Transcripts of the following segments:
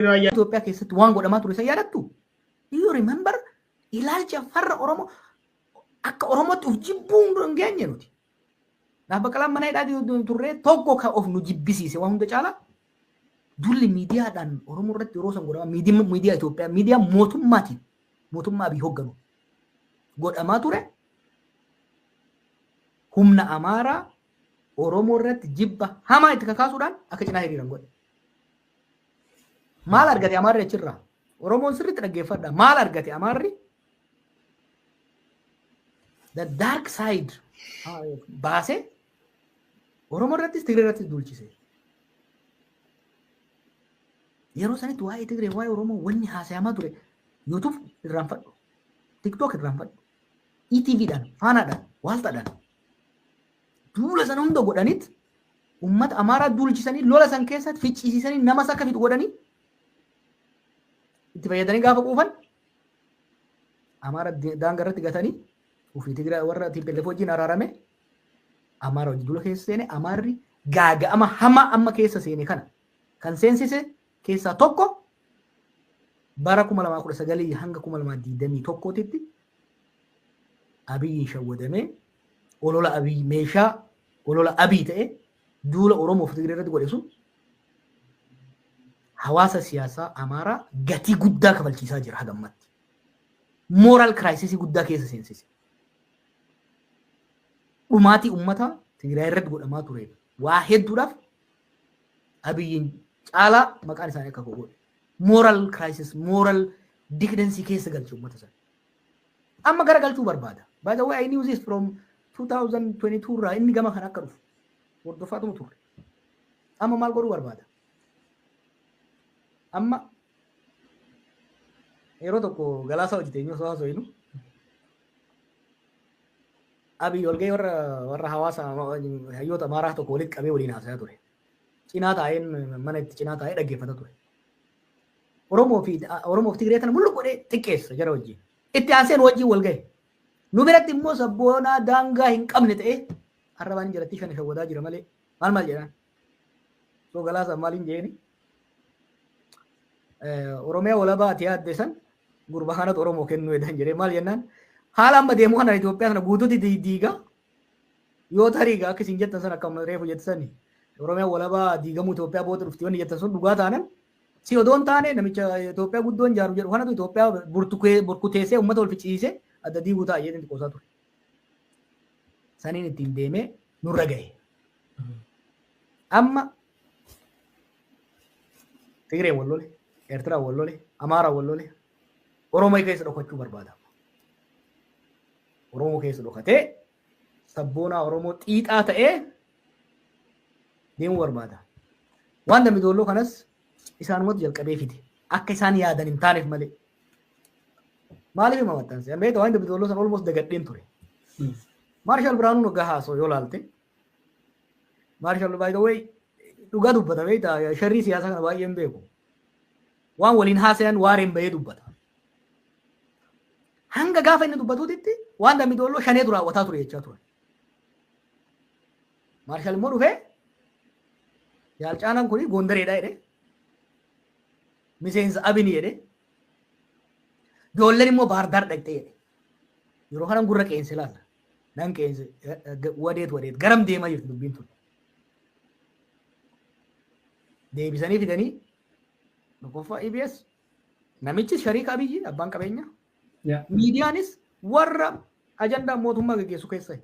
Itoophiyaa keessatti waan godhamaa ture isa yaadattu? You remember ilaalcha farra Oromoo akka Oromootti of jibbuu hin geenye nuti. Naaf Baqqalaan mana hidhaa turree tokko kan of nu jibbisiise waan hunda caalaa dulli miidiyaadhaan Oromoo irratti yeroo san godhama miidiyaa Itoophiyaa miidiyaa mootummaatiin mootummaa bii hoogganu godhamaa ture humna Amaaraa Oromoo irratti jibba hamaa itti kakaasuudhaan akka cinaa hiriiran godhe. Maal argate Amaarri achirraa? Oromoon sirriitti dhaggeeffadha. Maal argate Amaarri? The dark side baasee Oromoo irrattis Tigree irrattis duulchise. Yeroo sanitti waa'ee Tigree waa'ee Oromoo wanni haasayamaa ture YouTube irraanfadhu, TikTok irraanfadhu, ETVdhaan, Faanaadhaan, Waaltaadhaan duula sana hunda godhaniit uummata Amaaraa duulchisanii lola san keessatti ficcisiisanii nama akka fixu godhanii itti fayyadanii gaafa quufan Amaaraa daangaa irratti gatanii ofii Tigree warra TPLF wajjin araarame Amaaraa wajjin duula keessa seene Amaarri gaaga'ama hamaa amma keessa seene kana kan seensise keessaa tokko bara 2019 hanga 2021tti Abiyyiin shawwadamee olola Abiy meeshaa olola Abiy ta'e duula Oromoo fi Tigree irratti godhe sun hawaasa siyaasaa Amaaraa gatii guddaa kafalchiisaa jira hagammatti. Moral crisis guddaa keessa seensise. Dhumaatii uummataa Tigree irratti godhamaa ture. Waa hedduudhaaf Abiyyiin caalaa maqaan isaanii akka godhe. Moral crisis, moral decadence keessa galche uummata sana. Amma gara galchuu barbaada. By the way, I knew this from 2022 irraa inni gama kan akka dhufu. Hordofaatuma ture. Amma maal godhuu barbaada? Amma yeroo tokko Galaasaa hojjeteenyu osoo haasofnu Abiy walgahii warra hawaasa hayyoota Amaaraa tokko walitti qabee waliin haasayaa ture. Cinaa taa'een mana itti cinaa taa'ee dhaggeeffata ture. Oromoo fi Tigree tana mul'u godhee xiqqeessa jara wajjin. Itti aanseen wajjin walgahii. Nu biratti immoo sabboonaa daangaa hin qabne ta'ee arrabaan jalatti shan shawwadaa jira malee maal jedhan. So Galaasaa maaliin jeeni? Oromiyaa walabaa ati yaadde san gurbaa kanatu Oromoo kennuu jedhan jedhee maal jennaan? Haala amma deemu kana Itoophiyaa sana guutuutti diigaa yoo tariiga akka isin jettan san akka reefu jettan Oromiyaa walabaa diigamuu Itoophiyaa booda dhufti wanni jettan sun dhugaa taanan si odoon taane namicha Itoophiyaa guddoon jaaru jedhu kanatu Itoophiyaa burkuteessee uummata wal ficcisiisee adda diiguu ta'a jedhanii qoosaa ture. Saniin ittiin deemee nurra gahe. Amma Tigree wal lole, Eertiraa wal lole, Amaaraa wal lole, Oromoo keessa dhokachuu barbaada. Oromoo keessa dhokatee sabboonaa Oromoo xiixaa ta'ee deemuu barbaada. Waan Dambidolloo kanas isaanumatu jalqabee fide. Akka isaan yaadan hin taaneef malee. Maaliif hima maxxanse? An beekta waan Dambidolloo san almost dagadheen ture. Maarshaal Biraanuu Naggaa haasoo yoo laalte. Maarshaal by the way dhugaa dubbata beekta sharrii siyaasaa kana baay'een beeku. Waan waliin haasayan waareen bahee dubbata. Hanga gaafa inni dubbatuutitti waan Dambidolloo shaneetu raawwataa ture jechaa ture. Maarshaal immoo dhufee Yaalcaanaan kuni Gondareedha jedhee miseensa Abinii jedhee ijoolleen immoo Baardaar dhaqxee jedhe. Yeroo kana gurra qeense laata. Nan qeense wadeet garam deemaa jirti dubbiin tun. Deebisanii fidanii tokkoffaa EBS namichis shariika Abiyyi abbaan qabeenyaa. Miidiyaanis warra ajandaa mootummaa gaggeessu keessa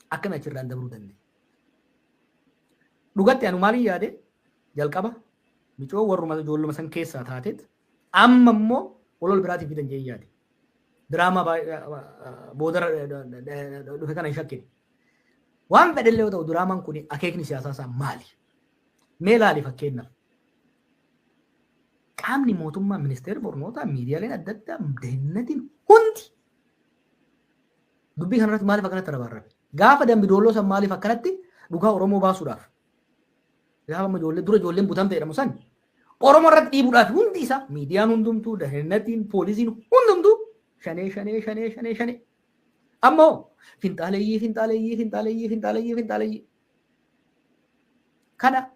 akkana achirraan dabruu dandeenya. Dhugatti anu maaliin yaade jalqaba micoo warruma ijoolluma san keessaa taateet amma immoo olol biraatiif fidan jee yaade. Diraamaa boodara dhufe kana hin shakkine. Waan fedhellee yoo ta'u diraamaan kun akeekni siyaasaa isaa maali? Mee ilaali fakkeenyaaf. Qaamni mootummaa ministeera barnootaa miidiyaaleen adda addaa deennatiin hundi dubbii kanarratti maaliif akkanatti rabarrabe? Gaafa Dambidolloo san maaliif akkanatti dhugaa Oromoo baasuudhaaf? Gaafa ijoolleen butamte jedhamu san Oromoo irratti dhiibuudhaaf hundi isaa miidiyaan hundumtuu deennatiin poolisiin hundumtuu shanee. Ammoo finxaaleeyyii. Kana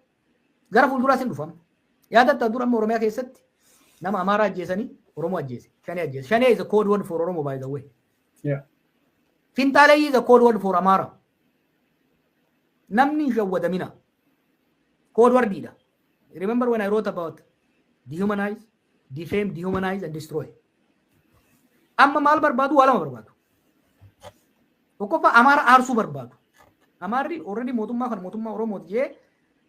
gara fuulduraas hin dhufamu. yaadatta dura amma Oromiyaa keessatti nama Amaaraa ajjeesanii Oromoo ajjeese. Shanee ajjeese. Shanee is a code word for Oromo by the way. Yeah. Fintaaleeyyii is a code word for Amaara. Namni hin shawwadamina. Code wordidha. Remember when I wrote about dehumanize, defame, dehumanize and destroy. Amma maal barbaadu waa lama barbaadu. Tokkoffaa Amaara aarsuu barbaadu. Amaarri already mootummaa kan mootummaa Oromooti jee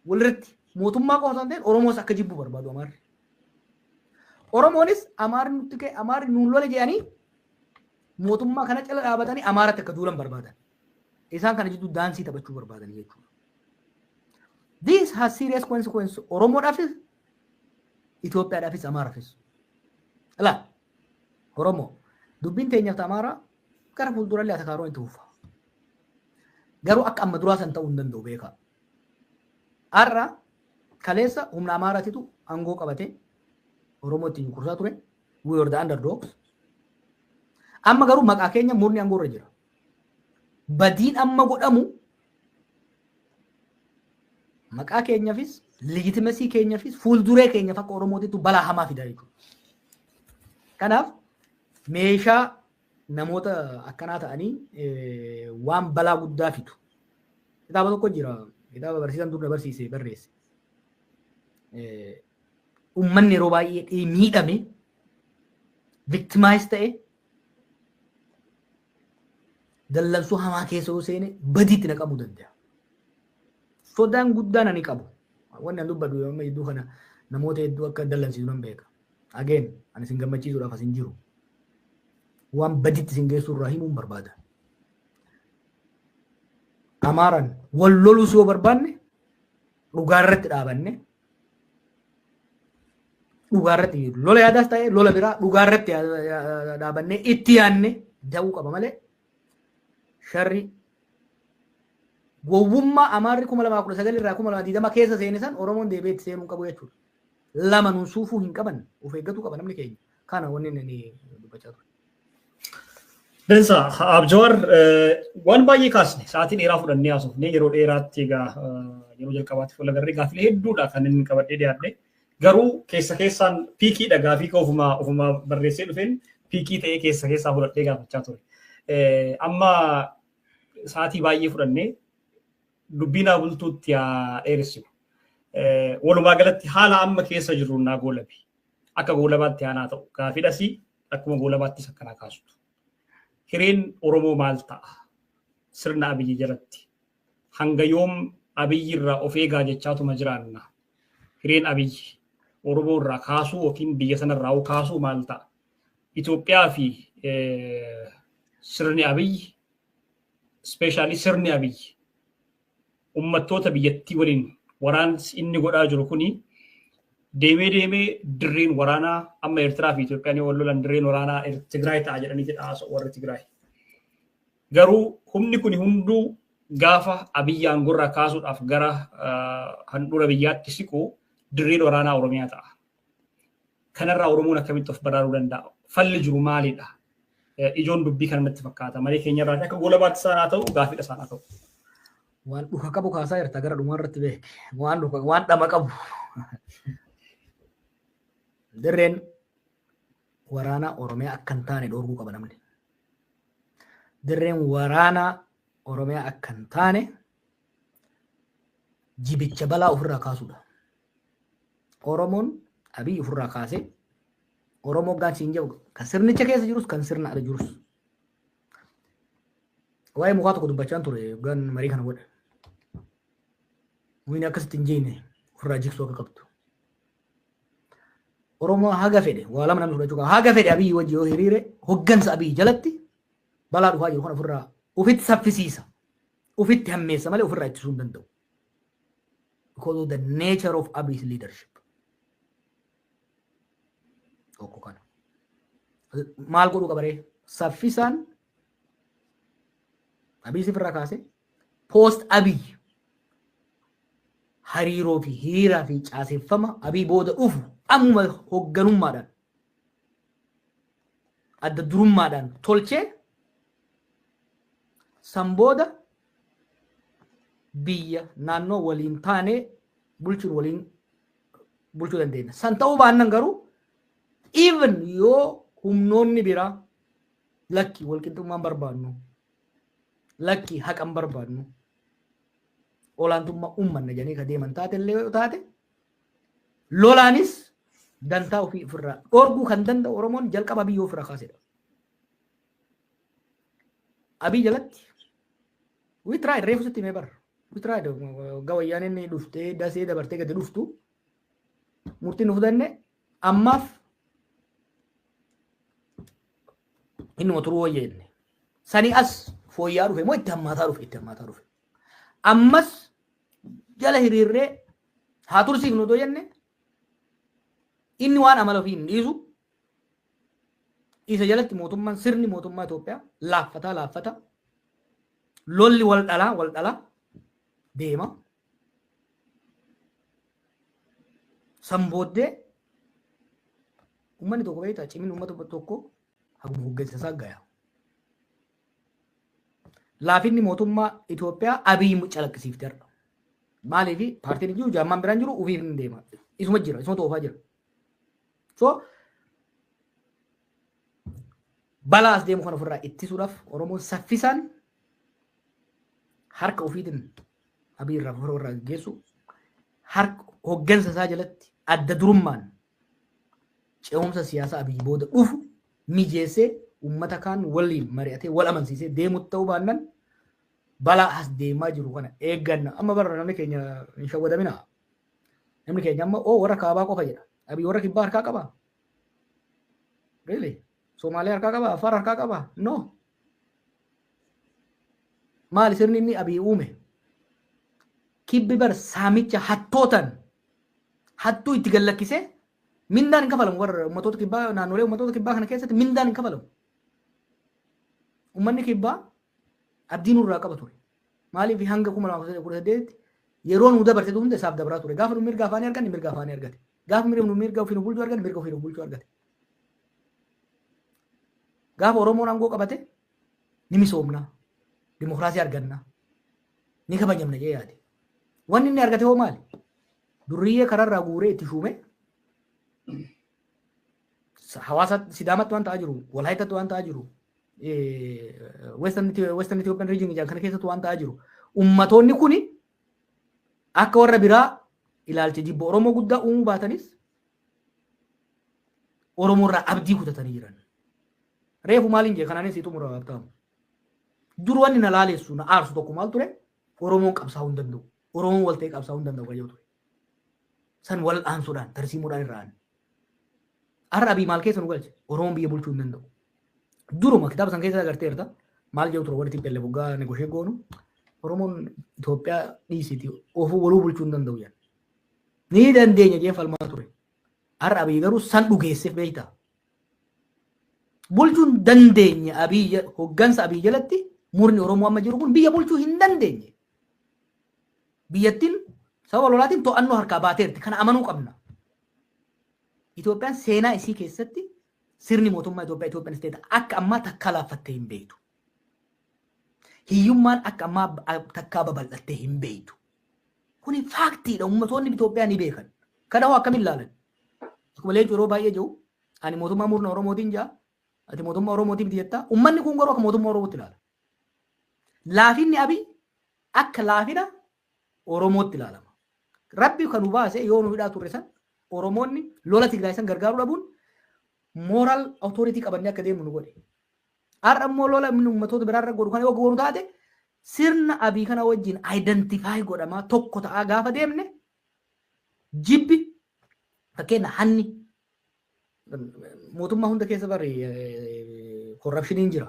walirratti mootummaa qofa osoo hin ta'in Oromoos akka jibbu barbaadu Amaarri. Oromoonis Amaarri nutti ka'e Amaarri nuun lole jedhanii mootummaa kana cala dhaabatanii Amaaratti akka duulan barbaadan. Isaan kana jidduu daansii taphachuu barbaadan jechuudha. This has serious consequences. Oromoodhaafis Itoophiyaadhaafis Amaaraafis. Ilaa Oromoo dubbiin teenyaaf Amaaraa gara fuuldurallee atakaaroo itti fufa. Garuu akka amma duraa san ta'uu hin danda'u beekaa. Har'a kaleessa humna Amaaraatitu aangoo qabatee Oromoo ittiin kursaa ture. We were the underdogs. Amma garuu maqaa keenya murni aangoo irra jira. Badiin amma godhamu maqaa keenyaafis legitimacy keenyaafis fuulduree keenyaaf akka Oromootitu balaa hamaa fida jechuudha. Kanaaf meeshaa namoota akkanaa ta'anii waan balaa guddaa fidu. Kitaaba tokko jira. Kitaaba barsiisan dur barsiisee barreesse. Uummanni yeroo baay'ee miidhame victimize ta'e dallansuu hamaa keessa yoo seene badiitti naqamuu danda'a. Sodaan guddaan ani qabu. Wanni an dubbadu yoo hedduu kana namoota hedduu akka dallansiisu nan beeka. Again ani isin gammachiisuudhaaf asin jiru. Waan badiitti isin geessu irraa himuun barbaada. Amaaraan wal loluus yoo barbaanne dhugaa irratti dhaabanne dhugaa irratti lola yaadaas ta'e lola biraa dhugaa irratti dhaabanne itti yaanne da'uu qaba malee sharri gowwummaa Amaarri 2019 irraa 2020 keessa seene san Oromoon deebi'ee itti seenuu qabu jechuudha. Lama nuun suufuu hin qaban of eeggatu qaba namni keenya. Kana wanni inni dubbachaa ture. Densa Abjawar waan baay'ee kaasne sa'aatii dheeraa fudhannee haasofnee yeroo dheeraatti egaa yeroo jalqabaatti fuula garree gaafilee hedduudha kan inni qabadhee dhiyaadhe. Garuu keessa keessaan piikiidha gaafii ka ofuma barreessee dhufeen piikii ta'ee keessa keessaa fudhadhee gaafachaa ture. Amma sa'aatii baay'ee fudhannee dubbiin bultuutti haa dheeressinu. Walumaa galatti haala amma keessa jirru naa goolabi. Akka goolabaatti haa ta'u gaafidhas akkuma goolabaattis akkanaa kaasutu. Hireen Oromoo maal ta'a? Sirna Abiyyi jalatti. Hanga yoom Abiyyi irraa of eegaa jechaatuma jiraanna. Hireen Abiyyi Oromoo irraa kaasuu yookiin biyya sanarraa kaasuu maal ta'a? Itoophiyaa fi sirni Abiyyi, ispeeshaalii sirni Abiyyi uummattoota biyyattii waliin waraansi inni godhaa jiru kuni deemee dirreen waraanaa amma Eertiraa fi Itoophiyaan wal lolan dirreen waraanaa Tigraay ta'a jedhanii jedhaa warri Tigraay. Garuu humni kun hunduu gaafa Abiyyi aangorraa kaasuudhaaf gara handhuura biyyaatti siqu dirreen waraanaa Oromiyaa ta'a. Kanarraa Oromoon akkamitti of baraaruu danda'a? Falli jiru maalidha? Ijoon dubbii kanatti fakkaata. Malee keenyarraa akka goolabaatti isaan ta'u gaafidha isaan ta'u. Waan dhuka qabu kaasaa jirta gara dhumaa irratti beeke. Waan dhama qabu. Dirreen waraanaa Oromiyaa akka hin taane dhoorguu qaba namni. Dirreen waraanaa Oromiyaa akka hin taane jibicha balaa ofirraa kaasuudha. Oromoon Abiyyi ofirraa kaasee Oromoo gaansiin jiru kan sirnicha keessa jirus kan sirna ala jirus. Waa'ee mukaa tokko dubbachaan ture gan marii kana godhe. Wayni akkasitti hin jeene ofirraa jigsuu akka qabdu. Oromoo haga fedhe waa lama namni fudhachuu qaba. Haga fedhe Abiyyi wajji yoo hiriire hoggansa Abiyyi jalatti balaa dhufaa jiru kana ofirraa ofitti saffisiisa. Ofitti hammeessa malee ofirraa ittisuu hin danda'u. Because of the nature of Abiyyi's leadership. Tokko kana. Maal godhuu qabaree saffisaan Abiyyi sifirraa kaase post Abiyyi hariiroo fi hiriiraa fi caaseffama Abiyyi booda dhufu amma hoogganummaadhaan adda durummaadhaan tolchee san booda biyya naannoo waliin taanee bulchuun waliin bulchuu dandeenya. San ta'uu baannan garuu even yoo humnoonni biraa lakki walqixxummaan barbaadnu lakki haqan barbaadnu olaantummaa uummanna jedhanii ka deeman taate illee yoo taate lolaanis dantaa ofii ofirraa dhorguu kan danda'u Oromoon jalqaba biyyoo ofirraa kaasedha. Abii jalatti we tried reefu sitti mee barra we tried gawayyaan inni dhuftee dasee dabartee gadi dhuftu murtiin nuuf danne ammaaf inni turuu wayyeenne sanii as fooyyaa dhufe moo itti hammaataa dhufe ammas jala hiriirree haa tursiifnu otoo jenne inni waan amala ofii hin dhiisu isa jalatti mootummaan sirni mootummaa Itoophiyaa laaffata lolli wal dhalaa deema san booddee uummanni tokko beektaa cimin uummata tokko haguma hoggansa isaa gaya laafinni mootummaa Itoophiyaa Abiy calaqqisiifte har'a maaliif paartiin jiru jaammaan biraan jiru ufiif hin deema isuma toofaa jira so balaas deemu kana ofirraa ittisuudhaaf Oromoon saffisaan harka ofiitiin Abiy irraa geessu harka hoggansa isaa jalatti adda durummaan ce'umsa siyaasaa Abiy booda dhufu mijeessee uummata kaan waliin mari'atee wal amansiisee deemu ta'uu baannan balaa as deemaa jiru kana eegganna amma barra namni keenya hin shawwadamina namni keenya amma warra kaabaa qofa jedha Abiy warra kibbaa harkaa qaba really Somaaliyaa harkaa qaba Affaar harkaa qaba no maali sirni inni Abiy uume kibbi bar saamicha hattuu itti gallakkisee mindaan hin kafalamu warra ummatoota kibbaa naannolee ummatoota kibbaa kana keessatti mindaan hin kafalamu ummanni kibbaa abdii nurraa qaba ture maaliif hanga 2018 yeroo nu dabarte hunda isaaf dabraa ture gaafa nu mirga afaanii arganne mirga afaanii argate gaafa nu mirga ofii nu bulchuu arganne mirga ofii nu bulchuu argate gaafa Oromoon aangoo qabate ni misoomna dimokiraasii arganna ni kabajamna jee yaade wanni inni argate hoo maali durriyyee kararraa guuree itti shuume hawaasa Sidaamatti waan ta'aa jiru Walaayitatti waan ta'aa jiru Western Ethiopian region kana keessatti waan ta'aa jiru ummatoonni kuni akka warra biraa ilaalcha jibba Oromoo guddaa uumuu baatanis Oromoo irraa abdii kutatanii jiran reefu maaliin jee kanaanis situ muraa qabtamu dur wanni na laaleessu na aarsu tokko maal ture Oromoon qabsaa'uu hin danda'u Oromoon walta'ee qabsaa'uu hin danda'u qayyoo ture san wal aansuudhaan tarsiimuudhaan irraan har'a Abiy maal keessa nu galche Oromoon biyya bulchuu hin danda'u duruma kitaaba san keessa agarteerta maal jedhu ture warri tibbelle buggaa negoshee goonu Oromoon Itoophiyaa dhiisiti ofuu waluu bulchuu hin danda'u jedhan ni dandeenya jee falmaa ture har'a Abiy garuu san dhugeesseef beektaa bulchuun dandeenya Abiy hoggansa Abiy jalatti murni Oromoo amma jiru kun biyya bulchuu hin dandeenye biyyattiin sababa lolaatiin to'annoo harkaa baateerti kana amanuu qabna Itoophiyaan seenaa isii keessatti sirni mootummaa Itoophiyaan isteeta akka ammaa takka laaffattee hin beektu hiyyummaan akka ammaa takkaa babal'attee hin beektu kuni faaktiidha ummatoonni Itoophiyaa ni beekan kana hoo akkamiin ilaalan akkuma leencu yeroo baay'ee jiru ani mootummaa murna Oromootiin jaa ati mootummaa Oromootiin jettaa ummanni kun garuu akka mootummaa Oromootti ilaala laafinni Abiy akka laafina Oromootti ilaalama rabbi kan nu baase yoo nu hidhaa turre san Oromoonni lola Tigraay san gargaaruu dhabuun moral authority qabannee akka deemu nu godhe har'a immoo lola ummatoota biraarra godhu kana yoo goonu taate sirna Abiy kana wajjin identify godhamaa tokko ta'aa gaafa deemne jibbi fakkeenya hanni mootummaa hunda keessa barri corruptioniin jira